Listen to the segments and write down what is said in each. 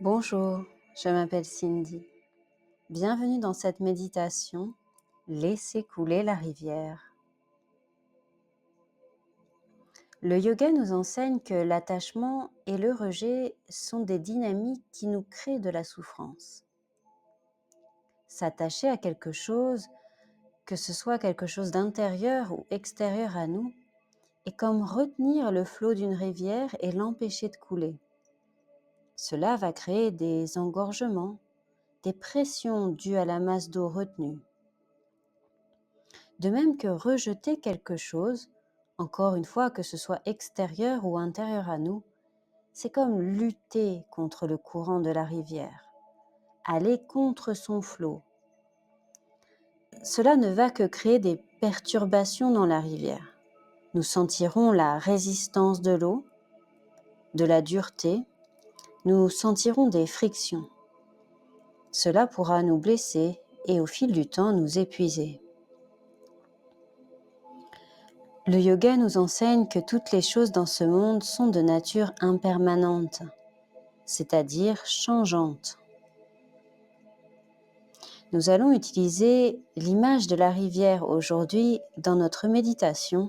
Bonjour, je m'appelle Cindy. Bienvenue dans cette méditation « Laissez couler la rivière ». Le yoga nous enseigne que l'attachement et le rejet sont des dynamiques qui nous créent de la souffrance. S'attacher à quelque chose, que ce soit quelque chose d'intérieur ou extérieur à nous, est comme retenir le flot d'une rivière et l'empêcher de couler. Cela va créer des engorgements, des pressions dues à la masse d'eau retenue. De même que rejeter quelque chose, encore une fois que ce soit extérieur ou intérieur à nous, c'est comme lutter contre le courant de la rivière, aller contre son flot. Cela ne va que créer des perturbations dans la rivière. Nous sentirons la résistance de l'eau, de la dureté, nous sentirons des frictions. Cela pourra nous blesser et au fil du temps nous épuiser. Le yoga nous enseigne que toutes les choses dans ce monde sont de nature impermanente, c'est-à-dire changeante. Nous allons utiliser l'image de la rivière aujourd'hui dans notre méditation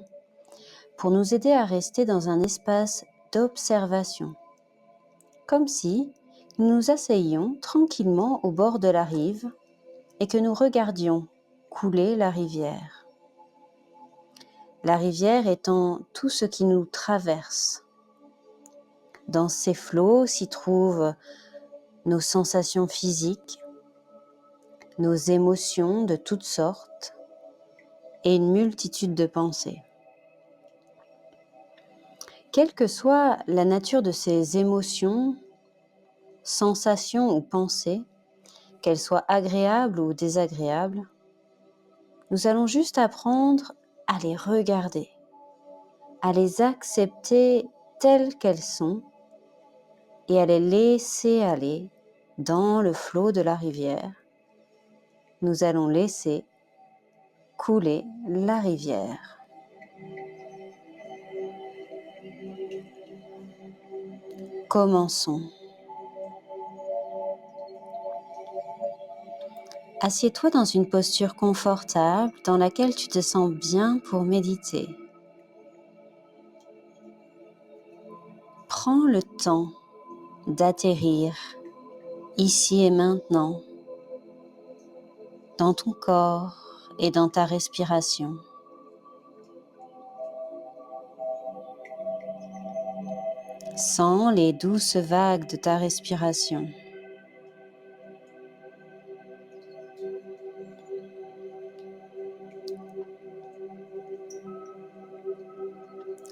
pour nous aider à rester dans un espace d'observation, comme si nous nous asseyions tranquillement au bord de la rive et que nous regardions couler la rivière. La rivière étant tout ce qui nous traverse. Dans ces flots s'y trouvent nos sensations physiques, nos émotions de toutes sortes et une multitude de pensées. Quelle que soit la nature de ces émotions, sensations ou pensées, qu'elles soient agréables ou désagréables, nous allons juste apprendre à les regarder, à les accepter telles qu'elles sont et à les laisser aller dans le flot de la rivière. Nous allons laisser couler la rivière. Commençons. Assieds-toi dans une posture confortable dans laquelle tu te sens bien pour méditer. Prends le temps d'atterrir ici et maintenant dans ton corps et dans ta respiration. Sens les douces vagues de ta respiration.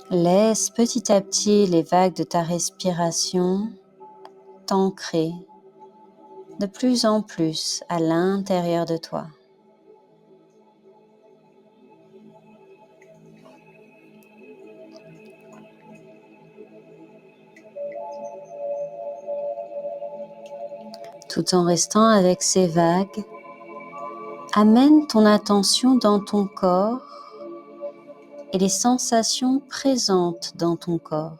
Laisse petit à petit les vagues de ta respiration t'ancrer de plus en plus à l'intérieur de toi. Tout en restant avec ces vagues, amène ton attention dans ton corps et les sensations présentes dans ton corps.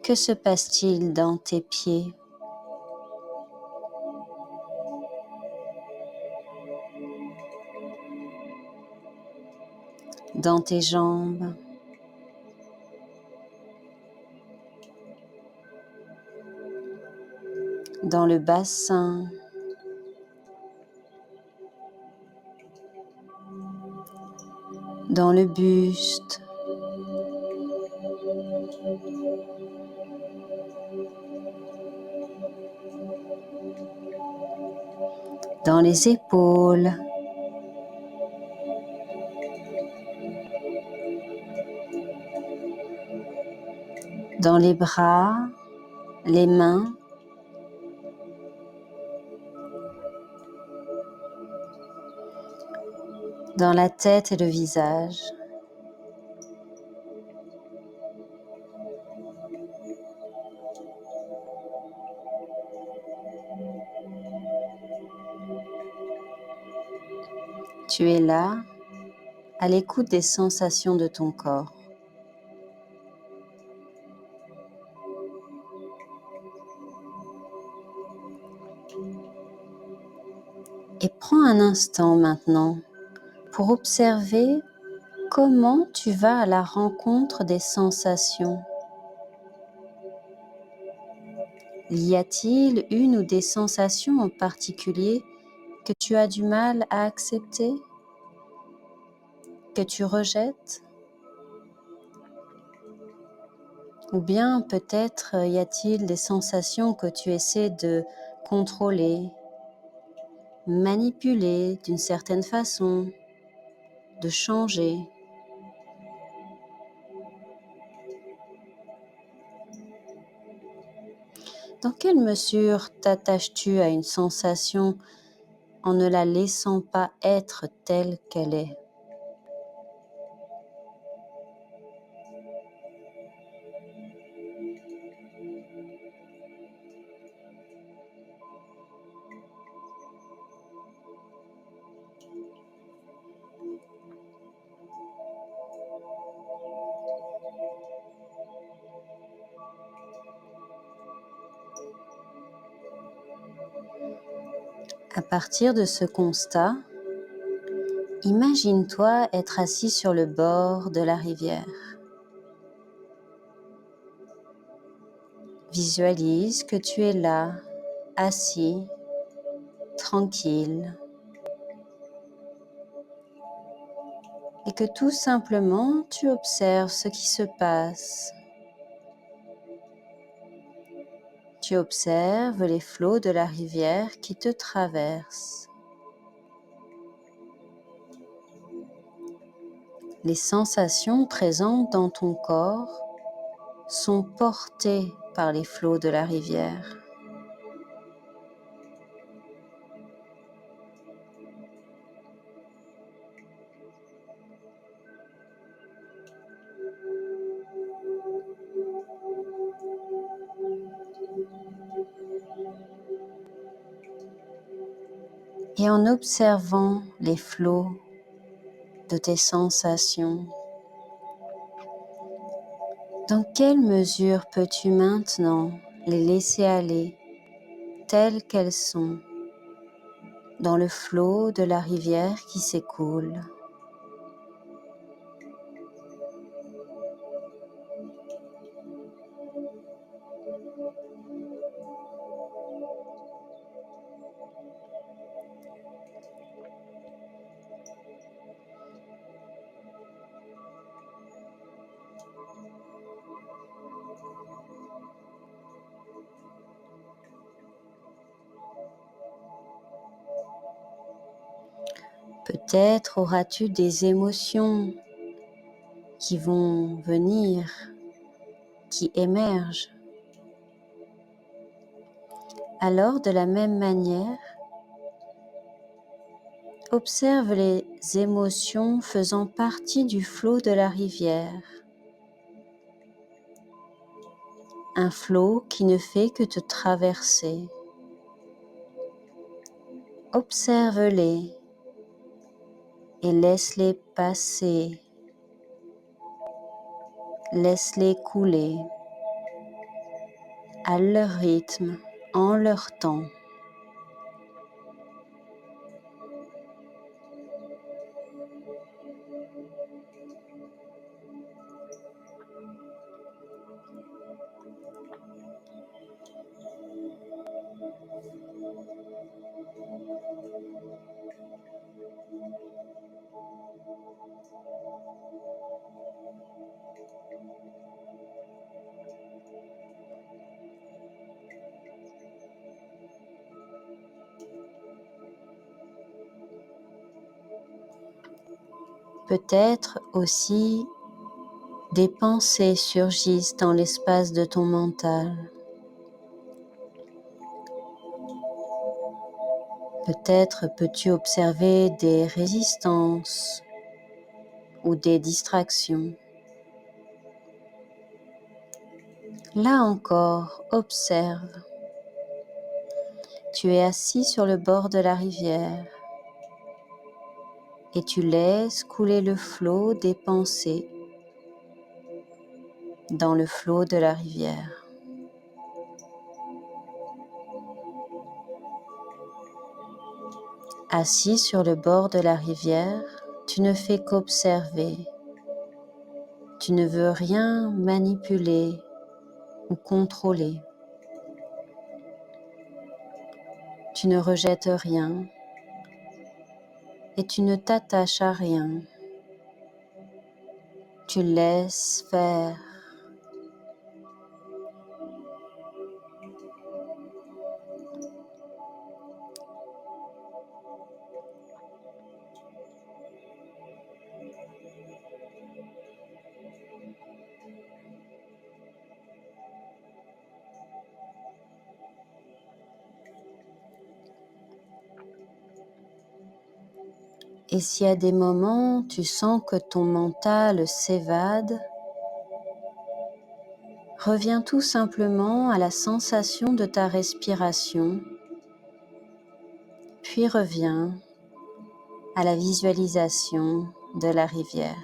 Que se passe-t-il dans tes pieds? Dans tes jambes? Dans le bassin? Dans le buste? Dans les épaules? Dans les bras? Les mains? Dans la tête et le visage? Tu es là, à l'écoute des sensations de ton corps. Prends un instant maintenant pour observer comment tu vas à la rencontre des sensations. Y a-t-il une ou des sensations en particulier que tu as du mal à accepter, que tu rejettes? Ou bien peut-être y a-t-il des sensations que tu essaies de contrôler, manipuler d'une certaine façon, de changer? Dans quelle mesure t'attaches-tu à une sensation en ne la laissant pas être telle qu'elle est? À partir de ce constat, imagine-toi être assis sur le bord de la rivière. Visualise que tu es là, assis, tranquille, et que tout simplement tu observes ce qui se passe. Tu observes les flots de la rivière qui te traversent. Les sensations présentes dans ton corps sont portées par les flots de la rivière. Et en observant les flots de tes sensations, dans quelle mesure peux-tu maintenant les laisser aller telles qu'elles sont dans le flot de la rivière qui s'écoule? Peut-être auras-tu des émotions qui vont venir, qui émergent. Alors, de la même manière, observe les émotions faisant partie du flot de la rivière. Un flot qui ne fait que te traverser. Observe-les et laisse-les passer. Laisse-les couler à leur rythme, en leur temps. Peut-être aussi des pensées surgissent dans l'espace de ton mental. Peut-être peux-tu observer des résistances ou des distractions. Là encore, observe. Tu es assis sur le bord de la rivière et tu laisses couler le flot des pensées dans le flot de la rivière. Assis sur le bord de la rivière, tu ne fais qu'observer. Tu ne veux rien manipuler ou contrôler. Tu ne rejettes rien et tu ne t'attaches à rien. Tu laisses faire. Et si à des moments tu sens que ton mental s'évade, reviens tout simplement à la sensation de ta respiration, puis reviens à la visualisation de la rivière.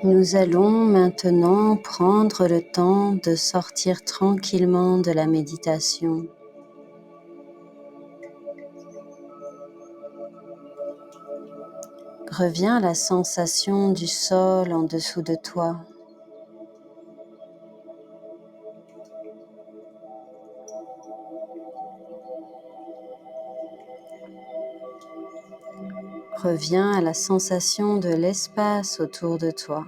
Nous allons maintenant prendre le temps de sortir tranquillement de la méditation. Reviens à la sensation du sol en dessous de toi. Reviens à la sensation de l'espace autour de toi.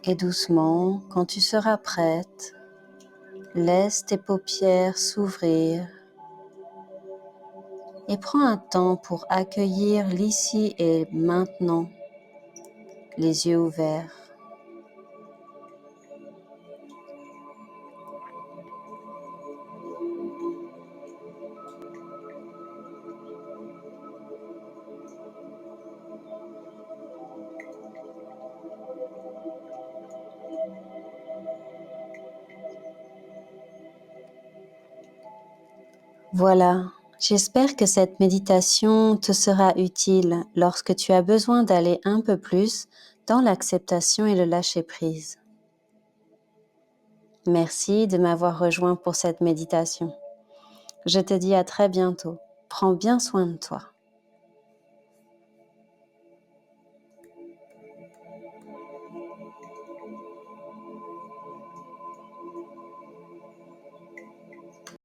Et doucement, quand tu seras prête, laisse tes paupières s'ouvrir et prends un temps pour accueillir l'ici et maintenant, les yeux ouverts. Voilà, j'espère que cette méditation te sera utile lorsque tu as besoin d'aller un peu plus dans l'acceptation et le lâcher-prise. Merci de m'avoir rejoint pour cette méditation. Je te dis à très bientôt. Prends bien soin de toi.